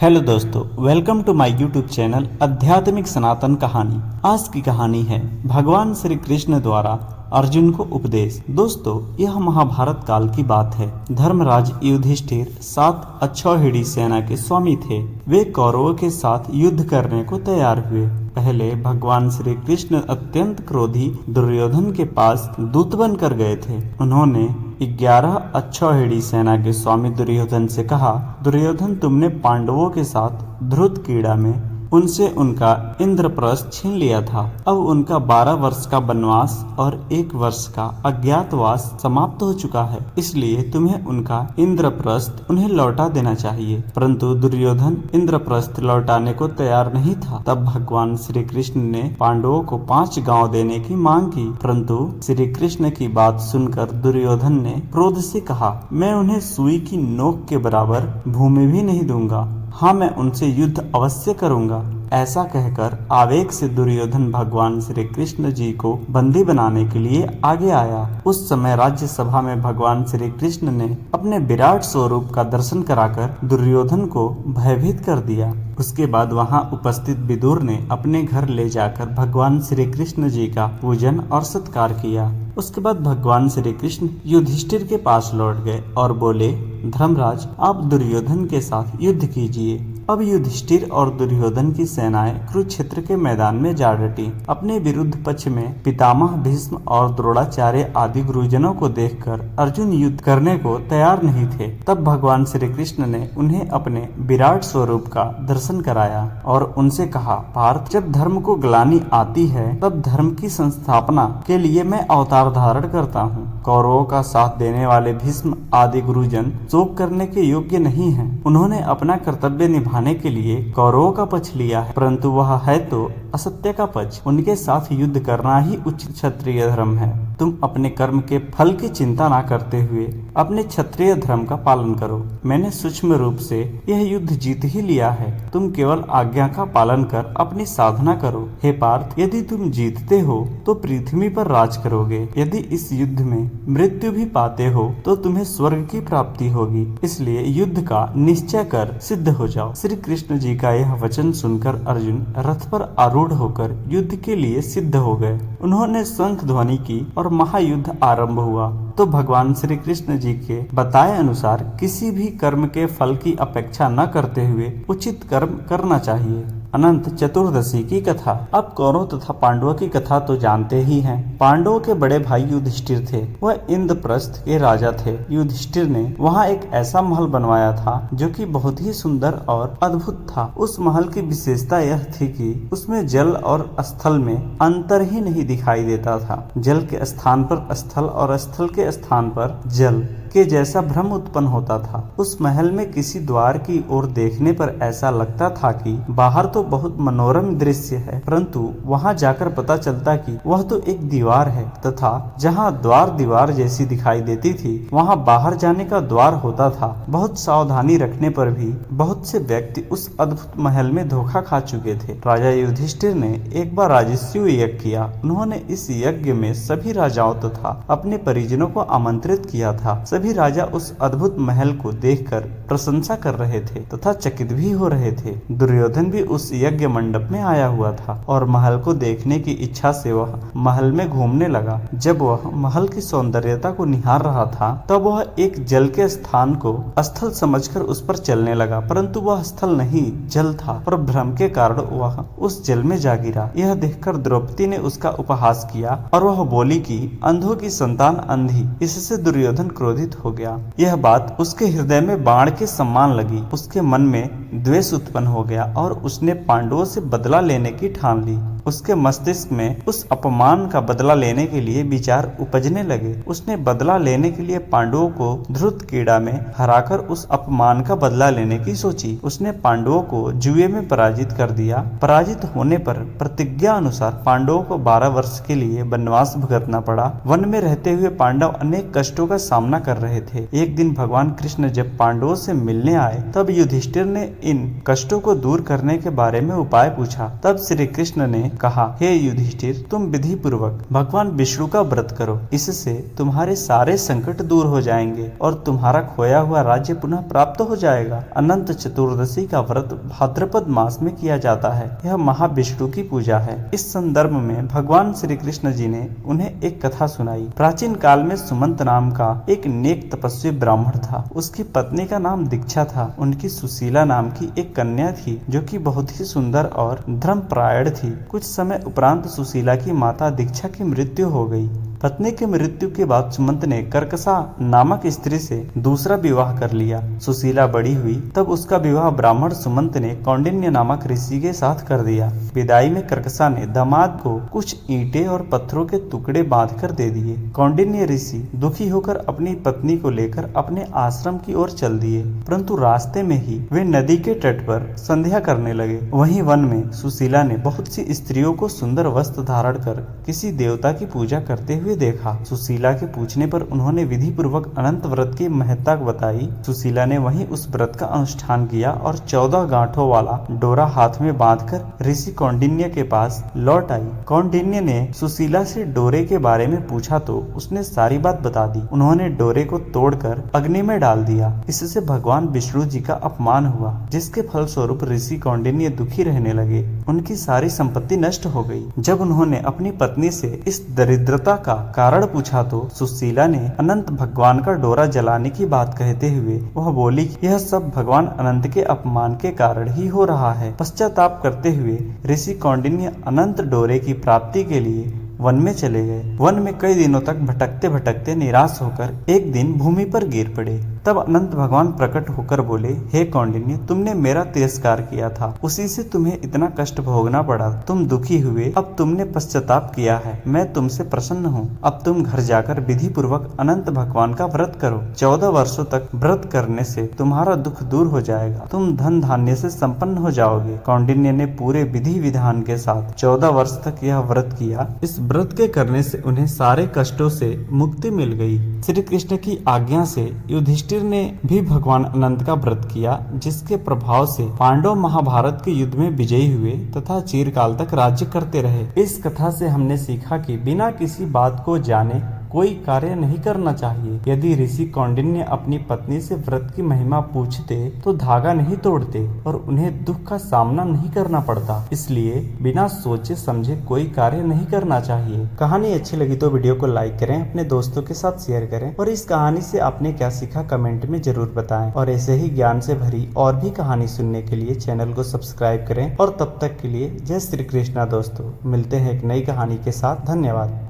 Hello दोस्तों, welcome to my YouTube channel Adhyatmik Sanatan कहानी। आज की कहानी है भगवान श्री कृष्ण द्वारा अर्जुन को उपदेश। दोस्तों, यह महाभारत काल की बात है। धर्मराज युधिष्ठिर 7 अक्षौहिणी सेना के स्वामी थे। वे कौरवों के साथ युद्ध करने को तैयार हुए। पहले भगवान श्री कृष्ण अत्यंत क्रोधी दुर्योधन के पास दूत बनकर गए थे। उन्होंने 11 अक्षौहिणी सेना के स्वामी दुर्योधन से कहा, दुर्योधन, तुमने पांडवों के साथ धृतक्रीड़ा में उनसे उनका इंद्रप्रस्थ छीन लिया था। अब उनका 12 वर्ष का वनवास और 1 वर्ष का अज्ञातवास समाप्त हो चुका है, इसलिए तुम्हें उनका इंद्रप्रस्थ उन्हें लौटा देना चाहिए। परंतु दुर्योधन इंद्रप्रस्थ लौटाने को तैयार नहीं था। तब भगवान श्री कृष्ण ने पांडवों को 5 गांव देने की मांग की, परंतु श्री कृष्ण की बात सुनकर दुर्योधन ने क्रोध से कहा, मैं उन्हें सुई की नोक के बराबर भूमि भी नहीं दूंगा। हाँ, मैं उनसे युद्ध अवश्य करूंगा। ऐसा कहकर आवेग से दुर्योधन भगवान श्री कृष्ण जी को बंदी बनाने के लिए आगे आया। उस समय राज्यसभा में भगवान श्री कृष्ण ने अपने विराट स्वरूप का दर्शन कराकर दुर्योधन को भयभीत कर दिया। उसके बाद वहां उपस्थित विदुर ने अपने घर ले जाकर भगवान श्री कृष्ण जी का पूजन और सत्कार किया। उसके बाद भगवान श्री कृष्ण युधिष्ठिर के पास लौट गए और बोले, धर्मराज, आप दुर्योधन के साथ युद्ध कीजिए। अब युधिष्ठिर और दुर्योधन की सेनाएं कुरुक्षेत्र के मैदान में जा डटी। अपने विरुद्ध पक्ष में पितामह भीष्म और द्रोणाचार्य आदि गुरुजनों को देखकर अर्जुन युद्ध करने को तैयार नहीं थे। तब भगवान श्री कृष्ण ने उन्हें अपने विराट स्वरूप का दर्शन कराया और उनसे कहा, पार्थ, जब धर्म को ग्लानि आती है तब धर्म की संस्थापना के लिए मैं अवतार धारण करता हूँ। कौरवों का साथ देने वाले भीष्म आदि गुरुजन शोक करने के योग्य नहीं हैं। उन्होंने अपना कर्तव्य निभाने के लिए कौरवों का पक्ष लिया है, परंतु वह है तो असत्य का पक्ष। उनके साथ युद्ध करना ही उचित क्षत्रिय धर्म है। तुम अपने कर्म के फल की चिंता न करते हुए अपने क्षत्रिय धर्म का पालन करो। मैंने सूक्ष्म रूप से यह युद्ध जीत ही लिया है। तुम केवल आज्ञा का पालन कर अपनी साधना करो। हे पार्थ, यदि तुम जीतते हो तो पृथ्वी पर राज करोगे। यदि इस युद्ध में मृत्यु भी पाते हो तो तुम्हें स्वर्ग की प्राप्ति होगी। इसलिए युद्ध का निश्चय कर सिद्ध हो जाओ। श्री कृष्ण जी का यह वचन सुनकर अर्जुन रथ पर आरूढ़ होकर युद्ध के लिए सिद्ध हो गए। उन्होंने शंख ध्वनि की और महायुद्ध आरंभ हुआ। तो भगवान श्री कृष्ण जी के बताए अनुसार किसी भी कर्म के फल की अपेक्षा न करते हुए उचित कर्म करना चाहिए। अनंत चतुर्दशी की कथा। अब कौरव तथा पांडवों की कथा तो जानते ही हैं। पांडवों के बड़े भाई युधिष्ठिर थे। वह इंद्रप्रस्थ के राजा थे। युधिष्ठिर ने वहां एक ऐसा महल बनवाया था जो कि बहुत ही सुंदर और अद्भुत था। उस महल की विशेषता यह थी कि उसमें जल और स्थल में अंतर ही नहीं दिखाई देता था। जल के स्थान पर स्थल और स्थल के स्थान पर जल के जैसा भ्रम उत्पन्न होता था। उस महल में किसी द्वार की ओर देखने पर ऐसा लगता था कि बाहर तो बहुत मनोरम दृश्य है, परंतु वहां जाकर पता चलता कि वह तो एक दीवार है तथा जहां द्वार दीवार जैसी दिखाई देती थी वहां बाहर जाने का द्वार होता था। बहुत सावधानी रखने पर भी बहुत से व्यक्ति उस अद्भुत महल में धोखा खा चुके थे। राजा युधिष्ठिर ने एक बार राजस्व यज्ञ किया। उन्होंने इस यज्ञ में सभी राजाओं तथा अपने परिजनों को आमंत्रित किया था। सभी राजा उस अद्भुत महल को देखकर प्रशंसा कर रहे थे तथा चकित भी हो रहे थे। दुर्योधन भी उस यज्ञ मंडप में आया हुआ था और महल को देखने की इच्छा से वह महल में घूमने लगा। जब वह महल की सौंदर्यता को निहार रहा था तब वह एक जल के स्थान को स्थल समझकर उस पर चलने लगा, परंतु वह स्थल नहीं जल था और भ्रम के कारण वह उस जल में जा गिरा। यह देखकर द्रौपदी ने उसका उपहास किया और वह बोली कि अंधों की संतान अंधी। इससे दुर्योधन क्रोधित हो गया। यह बात उसके हृदय में बाण के समान लगी। उसके मन में द्वेष उत्पन्न हो गया और उसने पांडवों से बदला लेने की ठान ली। उसके मस्तिष्क में उस अपमान का बदला लेने के लिए विचार उपजने लगे। उसने बदला लेने के लिए पांडवों को धृतक्रीड़ा में हराकर उस अपमान का बदला लेने की सोची। उसने पांडवों को जुए में पराजित कर दिया। पराजित होने पर प्रतिज्ञा अनुसार पांडवों को 12 वर्ष के लिए वनवास भुगतना पड़ा। वन में रहते हुए पांडव अनेक कष्टों का सामना कर रहे थे। एक दिन भगवान कृष्ण जब पांडवों से मिलने आए तब युधिष्ठिर ने इन कष्टों को दूर करने के बारे में उपाय पूछा। तब श्री कृष्ण ने कहा, हे युधिष्ठिर, तुम विधि पूर्वक भगवान विष्णु का व्रत करो, इससे तुम्हारे सारे संकट दूर हो जाएंगे और तुम्हारा खोया हुआ राज्य पुनः प्राप्त हो जाएगा। अनंत चतुर्दशी का व्रत भाद्रपद मास में किया जाता है। यह महाविष्णु की पूजा है। इस संदर्भ में भगवान श्री कृष्ण जी ने उन्हें एक कथा सुनाई। प्राचीन काल में सुमंत नाम का एक नेक तपस्वी ब्राह्मण था। उसकी पत्नी का नाम दीक्षा था। उनकी सुशीला नाम की एक कन्या थी जो कि बहुत ही सुंदर और धर्मपरायण थी। कुछ समय उपरांत सुशीला की माता दीक्षा की मृत्यु हो गई। पत्नी की मृत्यु के बाद सुमंत ने कर्कसा नामक स्त्री से दूसरा विवाह कर लिया। सुशीला बड़ी हुई तब उसका विवाह ब्राह्मण सुमंत ने कौंडिन्य नामक ऋषि के साथ कर दिया। विदाई में कर्कसा ने दामाद को कुछ ईंटें और पत्थरों के टुकड़े बांधकर दे दिए। कौंडिन्य ऋषि दुखी होकर अपनी पत्नी को लेकर अपने आश्रम की ओर चल दिए, परंतु रास्ते में ही वे नदी के तट पर संध्या करने लगे। वहीं वन में सुशीला ने बहुत सी स्त्रियों को सुंदर वस्त्र धारण कर किसी देवता की पूजा करते हुए देखा। सुशीला के पूछने पर उन्होंने विधि पूर्वक अनंत व्रत की महत्ता बताई। सुशीला ने वहीं उस व्रत का अनुष्ठान किया और 14 गांठों वाला डोरा हाथ में बांधकर ऋषि कौंडिन्य के पास लौट आई। कौंडिन्य ने सुशीला से डोरे के बारे में पूछा तो उसने सारी बात बता दी। उन्होंने डोरे को तोड़कर अग्नि में डाल दिया। इससे भगवान विष्णु जी का अपमान हुआ, जिसके फलस्वरूप ऋषि कौंडिन्य दुखी रहने लगे। उनकी सारी संपत्ति नष्ट हो गई। जब उन्होंने अपनी पत्नी से इस दरिद्रता का कारण पूछा तो सुशीला ने अनंत भगवान का डोरा जलाने की बात कहते हुए वह बोली, यह सब भगवान अनंत के अपमान के कारण ही हो रहा है। पश्चाताप करते हुए ऋषि कौंडिन्य अनंत डोरे की प्राप्ति के लिए वन में चले गए। वन में कई दिनों तक भटकते भटकते निराश होकर एक दिन भूमि पर गिर पड़े। तब अनंत भगवान प्रकट होकर बोले, हे कौंडिन्य, तुमने मेरा तिरस्कार किया था, उसी से तुम्हें इतना कष्ट भोगना पड़ा। तुम दुखी हुए, अब तुमने पश्चाताप किया है। मैं तुमसे प्रसन्न हूँ। अब तुम घर जाकर विधि पूर्वक अनंत भगवान का व्रत करो। 14 वर्षों तक व्रत करने से तुम्हारा दुख दूर हो जाएगा। तुम धन धान्य से संपन्न हो जाओगे। कौंडिन्य ने पूरे विधि विधान के साथ 14 वर्ष तक यह व्रत किया। इस व्रत के करने से उन्हें सारे कष्टों से मुक्ति मिल गई। श्री कृष्ण की आज्ञा से युधिष्ठिर ने भी भगवान अनंत का व्रत किया, जिसके प्रभाव से पांडव महाभारत के युद्ध में विजयी हुए तथा चिरकाल तक राज्य करते रहे। इस कथा से हमने सीखा कि बिना किसी बात को जाने कोई कार्य नहीं करना चाहिए। यदि ऋषि कौंडिन्य अपनी पत्नी से व्रत की महिमा पूछते तो धागा नहीं तोड़ते और उन्हें दुख का सामना नहीं करना पड़ता। इसलिए बिना सोचे समझे कोई कार्य नहीं करना चाहिए। कहानी अच्छी लगी तो वीडियो को लाइक करें, अपने दोस्तों के साथ शेयर करें और इस कहानी से आपने क्या सीखा कमेंट में जरूर बताएं। और ऐसे ही ज्ञान से भरी और भी कहानी सुनने के लिए चैनल को सब्सक्राइब करें। और तब तक के लिए जय श्री कृष्णा दोस्तों। मिलते हैं एक नई कहानी के साथ। धन्यवाद।